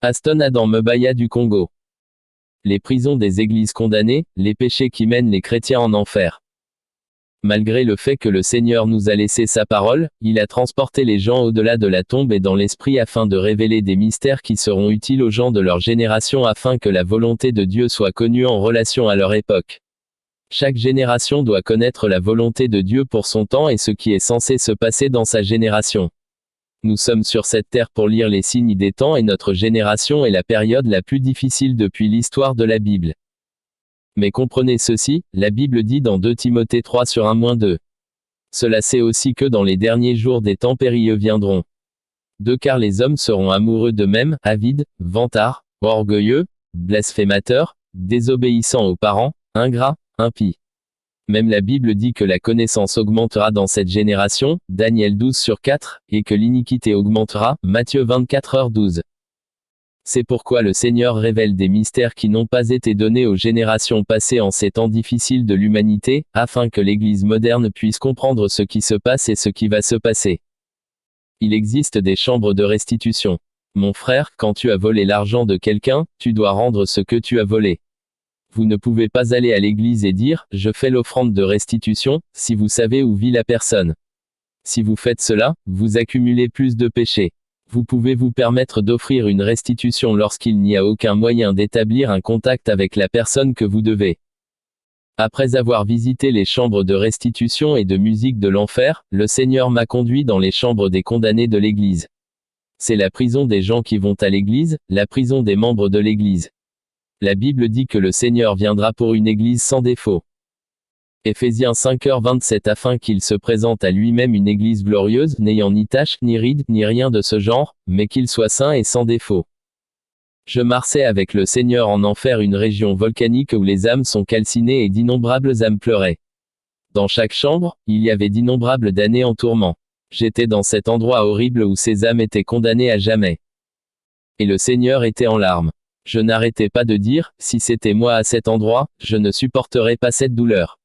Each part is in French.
Aston Adam Mbaya du Congo. Les prisons des églises condamnées, les péchés qui mènent les chrétiens en enfer. Malgré le fait que le Seigneur nous a laissé sa parole, il a transporté les gens au-delà de la tombe et dans l'esprit afin de révéler des mystères qui seront utiles aux gens de leur génération afin que la volonté de Dieu soit connue en relation à leur époque. Chaque génération doit connaître la volonté de Dieu pour son temps et ce qui est censé se passer dans sa génération. Nous sommes sur cette terre pour lire les signes des temps et notre génération est la période la plus difficile depuis l'histoire de la Bible. Mais comprenez ceci, la Bible dit dans 2 Timothée 3:1-2. Cela c'est aussi que dans les derniers jours des temps périlleux viendront. 2 Car les hommes seront amoureux d'eux-mêmes, avides, vantards, orgueilleux, blasphémateurs, désobéissants aux parents, ingrats, impies. Même la Bible dit que la connaissance augmentera dans cette génération, Daniel 12/4, et que l'iniquité augmentera, Matthieu 24:12. C'est pourquoi le Seigneur révèle des mystères qui n'ont pas été donnés aux générations passées en ces temps difficiles de l'humanité, afin que l'Église moderne puisse comprendre ce qui se passe et ce qui va se passer. Il existe des chambres de restitution. Mon frère, quand tu as volé l'argent de quelqu'un, tu dois rendre ce que tu as volé. Vous ne pouvez pas aller à l'église et dire, je fais l'offrande de restitution, si vous savez où vit la personne. Si vous faites cela, vous accumulez plus de péchés. Vous pouvez vous permettre d'offrir une restitution lorsqu'il n'y a aucun moyen d'établir un contact avec la personne que vous devez. Après avoir visité les chambres de restitution et de musique de l'enfer, le Seigneur m'a conduit dans les chambres des condamnés de l'église. C'est la prison des gens qui vont à l'église, la prison des membres de l'église. La Bible dit que le Seigneur viendra pour une église sans défaut. Éphésiens 5:27 afin qu'il se présente à lui-même une église glorieuse, n'ayant ni tache, ni ride, ni rien de ce genre, mais qu'il soit saint et sans défaut. Je marchais avec le Seigneur en enfer, une région volcanique où les âmes sont calcinées et d'innombrables âmes pleuraient. Dans chaque chambre, il y avait d'innombrables damnés en tourment. J'étais dans cet endroit horrible où ces âmes étaient condamnées à jamais. Et le Seigneur était en larmes. Je n'arrêtais pas de dire, si c'était moi à cet endroit, je ne supporterais pas cette douleur.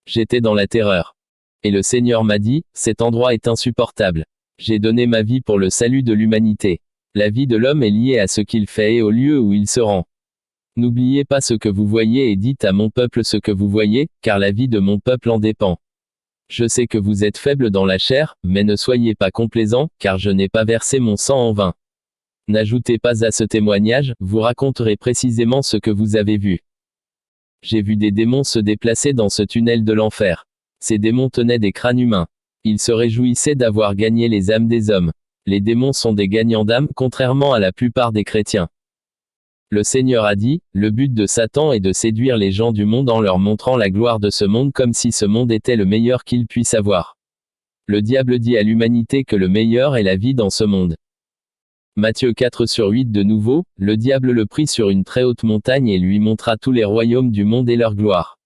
J'étais dans la terreur. Et le Seigneur m'a dit, cet endroit est insupportable. J'ai donné ma vie pour le salut de l'humanité. La vie de l'homme est liée à ce qu'il fait et au lieu où il se rend. N'oubliez pas ce que vous voyez et dites à mon peuple ce que vous voyez, car la vie de mon peuple en dépend. Je sais que vous êtes faibles dans la chair, mais ne soyez pas complaisants, car je n'ai pas versé mon sang en vain. N'ajoutez pas à ce témoignage, vous raconterez précisément ce que vous avez vu. J'ai vu des démons se déplacer dans ce tunnel de l'enfer. Ces démons tenaient des crânes humains. Ils se réjouissaient d'avoir gagné les âmes des hommes. Les démons sont des gagnants d'âmes, contrairement à la plupart des chrétiens. Le Seigneur a dit, le but de Satan est de séduire les gens du monde en leur montrant la gloire de ce monde comme si ce monde était le meilleur qu'ils puissent avoir. Le diable dit à l'humanité que le meilleur est la vie dans ce monde. Matthieu 4/8 de nouveau, le diable le prit sur une très haute montagne et lui montra tous les royaumes du monde et leur gloire.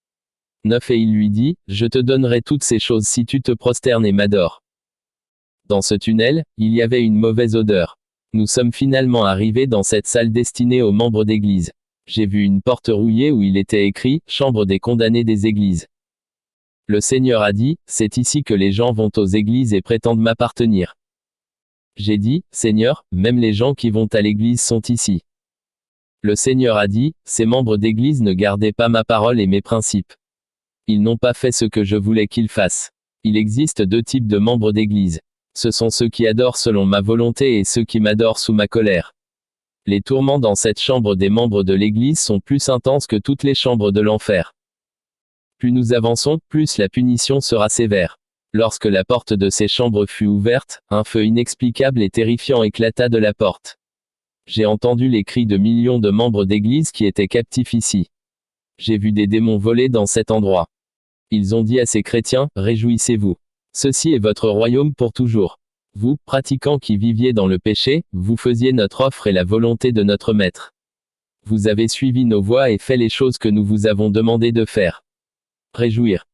9 Et il lui dit, je te donnerai toutes ces choses si tu te prosternes et m'adores. Dans ce tunnel, il y avait une mauvaise odeur. Nous sommes finalement arrivés dans cette salle destinée aux membres d'église. J'ai vu une porte rouillée où il était écrit, chambre des condamnés des églises. Le Seigneur a dit, c'est ici que les gens vont aux églises et prétendent m'appartenir. J'ai dit, Seigneur, même les gens qui vont à l'église sont ici. Le Seigneur a dit, ces membres d'église ne gardaient pas ma parole et mes principes. Ils n'ont pas fait ce que je voulais qu'ils fassent. Il existe 2 types de membres d'église. Ce sont ceux qui adorent selon ma volonté et ceux qui m'adorent sous ma colère. Les tourments dans cette chambre des membres de l'église sont plus intenses que toutes les chambres de l'enfer. Plus nous avançons, plus la punition sera sévère. Lorsque la porte de ces chambres fut ouverte, un feu inexplicable et terrifiant éclata de la porte. J'ai entendu les cris de millions de membres d'église qui étaient captifs ici. J'ai vu des démons voler dans cet endroit. Ils ont dit à ces chrétiens, réjouissez-vous. Ceci est votre royaume pour toujours. Vous, pratiquants qui viviez dans le péché, vous faisiez notre offre et la volonté de notre Maître. Vous avez suivi nos voies et fait les choses que nous vous avons demandé de faire. Réjouir.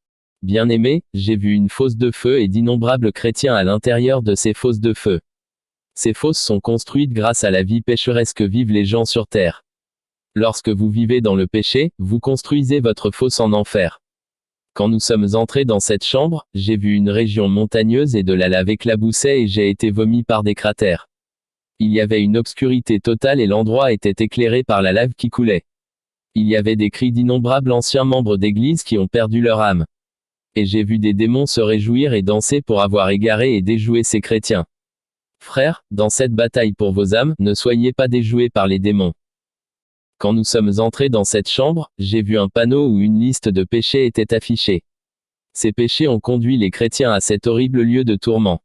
Bien-aimés, j'ai vu une fosse de feu et d'innombrables chrétiens à l'intérieur de ces fosses de feu. Ces fosses sont construites grâce à la vie pécheresse que vivent les gens sur terre. Lorsque vous vivez dans le péché, vous construisez votre fosse en enfer. Quand nous sommes entrés dans cette chambre, j'ai vu une région montagneuse et de la lave éclaboussait et j'ai été vomi par des cratères. Il y avait une obscurité totale et l'endroit était éclairé par la lave qui coulait. Il y avait des cris d'innombrables anciens membres d'église qui ont perdu leur âme. Et j'ai vu des démons se réjouir et danser pour avoir égaré et déjoué ces chrétiens. Frères, dans cette bataille pour vos âmes, ne soyez pas déjoués par les démons. Quand nous sommes entrés dans cette chambre, j'ai vu un panneau où une liste de péchés était affichée. Ces péchés ont conduit les chrétiens à cet horrible lieu de tourment.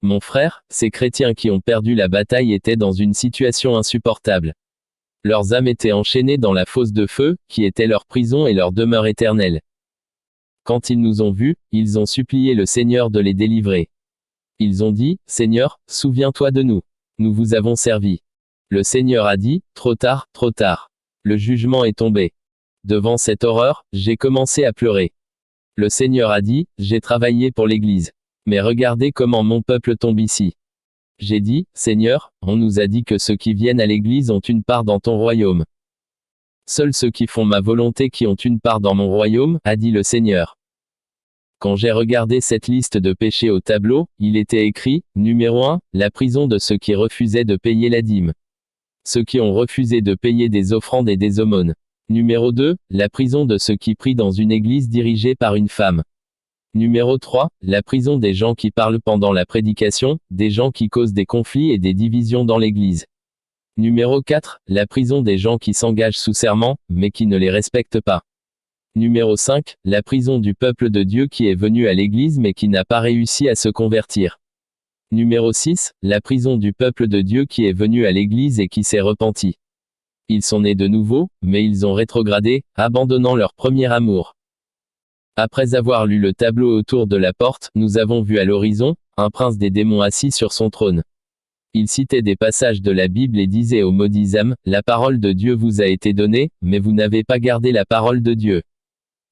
Mon frère, ces chrétiens qui ont perdu la bataille étaient dans une situation insupportable. Leurs âmes étaient enchaînées dans la fosse de feu, qui était leur prison et leur demeure éternelle. Quand ils nous ont vus, ils ont supplié le Seigneur de les délivrer. Ils ont dit, Seigneur, souviens-toi de nous. Nous vous avons servi. Le Seigneur a dit, trop tard, trop tard. Le jugement est tombé. Devant cette horreur, j'ai commencé à pleurer. Le Seigneur a dit, j'ai travaillé pour l'Église. Mais regardez comment mon peuple tombe ici. J'ai dit, Seigneur, on nous a dit que ceux qui viennent à l'Église ont une part dans ton royaume. Seuls ceux qui font ma volonté qui ont une part dans mon royaume, a dit le Seigneur. Quand j'ai regardé cette liste de péchés au tableau, il était écrit, numéro 1, la prison de ceux qui refusaient de payer la dîme. Ceux qui ont refusé de payer des offrandes et des aumônes. Numéro 2, la prison de ceux qui prient dans une église dirigée par une femme. Numéro 3, la prison des gens qui parlent pendant la prédication, des gens qui causent des conflits et des divisions dans l'église. Numéro 4, la prison des gens qui s'engagent sous serment, mais qui ne les respectent pas. Numéro 5, la prison du peuple de Dieu qui est venu à l'église mais qui n'a pas réussi à se convertir. Numéro 6, la prison du peuple de Dieu qui est venu à l'église et qui s'est repenti. Ils sont nés de nouveau, mais ils ont rétrogradé, abandonnant leur premier amour. Après avoir lu le tableau autour de la porte, nous avons vu à l'horizon, un prince des démons assis sur son trône. Il citait des passages de la Bible et disait aux maudits âmes, la parole de Dieu vous a été donnée, mais vous n'avez pas gardé la parole de Dieu.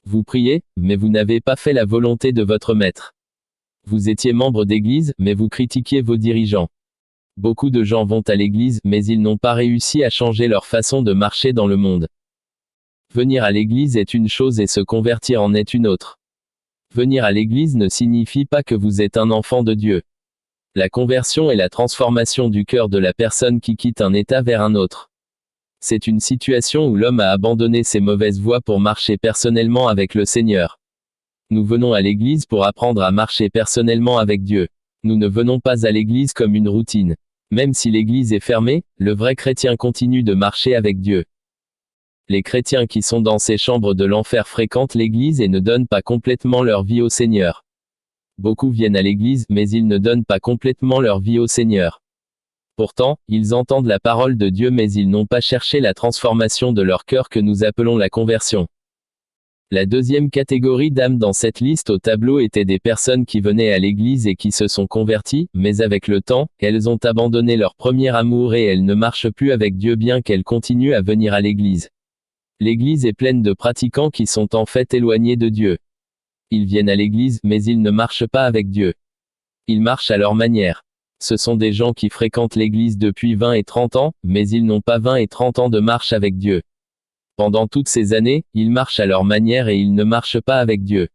Vous priez, mais vous n'avez pas fait la volonté de votre maître. Vous étiez membre d'église, mais vous critiquiez vos dirigeants. Beaucoup de gens vont à l'église, mais ils n'ont pas réussi à changer leur façon de marcher dans le monde. Venir à l'église est une chose et se convertir en est une autre. Venir à l'église ne signifie pas que vous êtes un enfant de Dieu. La conversion est la transformation du cœur de la personne qui quitte un état vers un autre. C'est une situation où l'homme a abandonné ses mauvaises voies pour marcher personnellement avec le Seigneur. Nous venons à l'église pour apprendre à marcher personnellement avec Dieu. Nous ne venons pas à l'église comme une routine. Même si l'église est fermée, le vrai chrétien continue de marcher avec Dieu. Les chrétiens qui sont dans ces chambres de l'enfer fréquentent l'église et ne donnent pas complètement leur vie au Seigneur. Beaucoup viennent à l'église, mais ils ne donnent pas complètement leur vie au Seigneur. Pourtant, ils entendent la parole de Dieu mais ils n'ont pas cherché la transformation de leur cœur que nous appelons la conversion. La deuxième catégorie d'âmes dans cette liste au tableau était des personnes qui venaient à l'église et qui se sont converties, mais avec le temps, elles ont abandonné leur premier amour et elles ne marchent plus avec Dieu bien qu'elles continuent à venir à l'église. L'église est pleine de pratiquants qui sont en fait éloignés de Dieu. Ils viennent à l'église, mais ils ne marchent pas avec Dieu. Ils marchent à leur manière. Ce sont des gens qui fréquentent l'église depuis 20 et 30 ans, mais ils n'ont pas 20 et 30 ans de marche avec Dieu. Pendant toutes ces années, ils marchent à leur manière et ils ne marchent pas avec Dieu.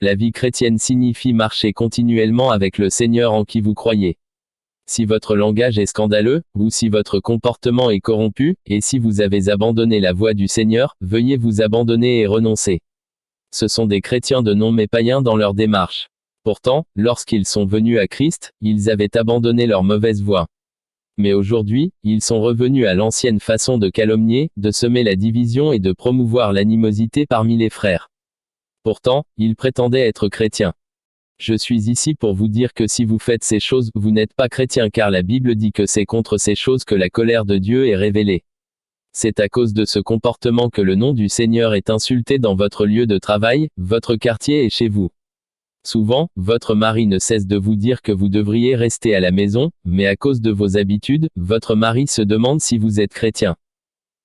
La vie chrétienne signifie marcher continuellement avec le Seigneur en qui vous croyez. Si votre langage est scandaleux, ou si votre comportement est corrompu, et si vous avez abandonné la voie du Seigneur, veuillez vous abandonner et renoncer. Ce sont des chrétiens de nom mais païens dans leur démarche. Pourtant, lorsqu'ils sont venus à Christ, ils avaient abandonné leur mauvaise voie. Mais aujourd'hui, ils sont revenus à l'ancienne façon de calomnier, de semer la division et de promouvoir l'animosité parmi les frères. Pourtant, ils prétendaient être chrétiens. Je suis ici pour vous dire que si vous faites ces choses, vous n'êtes pas chrétien car la Bible dit que c'est contre ces choses que la colère de Dieu est révélée. C'est à cause de ce comportement que le nom du Seigneur est insulté dans votre lieu de travail, votre quartier et chez vous. Souvent, votre mari ne cesse de vous dire que vous devriez rester à la maison, mais à cause de vos habitudes, votre mari se demande si vous êtes chrétien.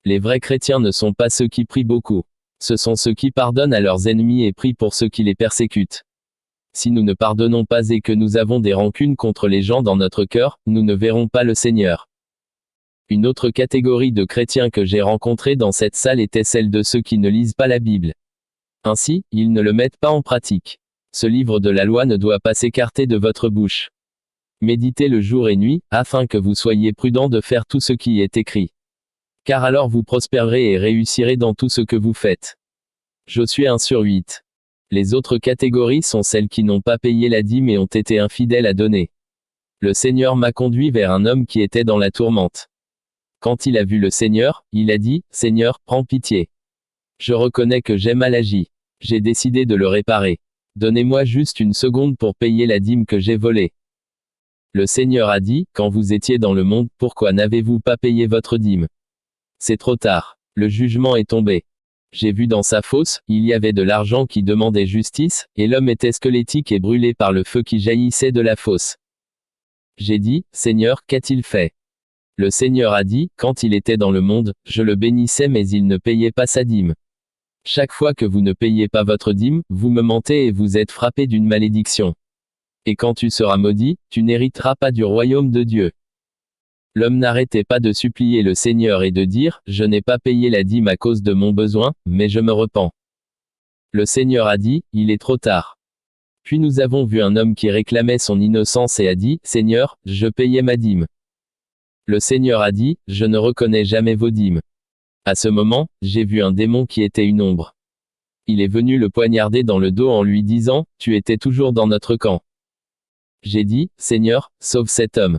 Les vrais chrétiens ne sont pas ceux qui prient beaucoup. Ce sont ceux qui pardonnent à leurs ennemis et prient pour ceux qui les persécutent. Si nous ne pardonnons pas et que nous avons des rancunes contre les gens dans notre cœur, nous ne verrons pas le Seigneur. Une autre catégorie de chrétiens que j'ai rencontrés dans cette salle était celle de ceux qui ne lisent pas la Bible. Ainsi, ils ne le mettent pas en pratique. Ce livre de la loi ne doit pas s'écarter de votre bouche. Méditez le jour et nuit, afin que vous soyez prudents de faire tout ce qui est écrit. Car alors vous prospérerez et réussirez dans tout ce que vous faites. Josué 1/8. Les autres catégories sont celles qui n'ont pas payé la dîme et ont été infidèles à donner. Le Seigneur m'a conduit vers un homme qui était dans la tourmente. Quand il a vu le Seigneur, il a dit, « Seigneur, prends pitié. Je reconnais que j'ai mal agi. J'ai décidé de le réparer. Donnez-moi juste une seconde pour payer la dîme que j'ai volée. » Le Seigneur a dit, « Quand vous étiez dans le monde, pourquoi n'avez-vous pas payé votre dîme? C'est trop tard. Le jugement est tombé. J'ai vu dans sa fosse, il y avait de l'argent qui demandait justice, et l'homme était squelettique et brûlé par le feu qui jaillissait de la fosse. J'ai dit, Seigneur, qu'a-t-il fait? Le Seigneur a dit, quand il était dans le monde, je le bénissais mais il ne payait pas sa dîme. Chaque fois que vous ne payez pas votre dîme, vous me mentez et vous êtes frappé d'une malédiction. Et quand tu seras maudit, tu n'hériteras pas du royaume de Dieu. L'homme n'arrêtait pas de supplier le Seigneur et de dire, je n'ai pas payé la dîme à cause de mon besoin, mais je me repens. Le Seigneur a dit, il est trop tard. Puis nous avons vu un homme qui réclamait son innocence et a dit, Seigneur, je payais ma dîme. Le Seigneur a dit, je ne reconnais jamais vos dîmes. À ce moment, j'ai vu un démon qui était une ombre. Il est venu le poignarder dans le dos en lui disant, tu étais toujours dans notre camp. J'ai dit, Seigneur, sauve cet homme.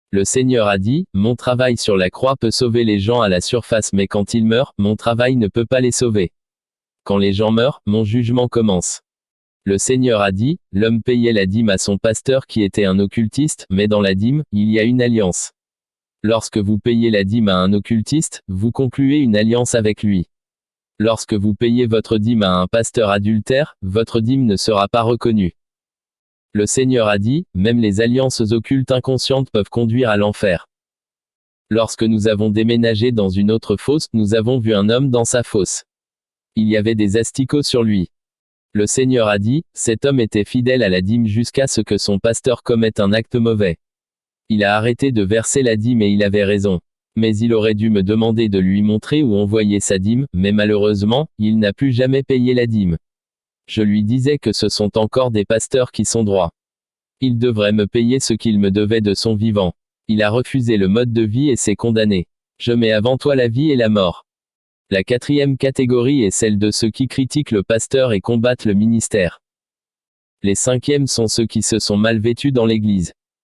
Le Seigneur a dit, mon travail sur la croix peut sauver les gens à la surface mais quand ils meurent, mon travail ne peut pas les sauver. Quand les gens meurent, mon jugement commence. Le Seigneur a dit, l'homme payait la dîme à son pasteur qui était un occultiste, mais dans la dîme, il y a une alliance. Lorsque vous payez la dîme à un occultiste, vous concluez une alliance avec lui. Lorsque vous payez votre dîme à un pasteur adultère, votre dîme ne sera pas reconnue. Le Seigneur a dit, même les alliances occultes inconscientes peuvent conduire à l'enfer. Lorsque nous avons déménagé dans une autre fosse, nous avons vu un homme dans sa fosse. Il y avait des asticots sur lui. Le Seigneur a dit, cet homme était fidèle à la dîme jusqu'à ce que son pasteur commette un acte mauvais. Il a arrêté de verser la dîme et il avait raison. Mais il aurait dû me demander de lui montrer où envoyer sa dîme, mais malheureusement, il n'a plus jamais payé la dîme. Je lui disais que ce sont encore des pasteurs qui sont droits. Il devrait me payer ce qu'il me devait de son vivant. Il a refusé le mode de vie et s'est condamné. Je mets avant toi la vie et la mort. La quatrième catégorie est celle de ceux qui critiquent le pasteur et combattent le ministère. Les cinquièmes sont ceux qui se sont mal vêtus dans l'église.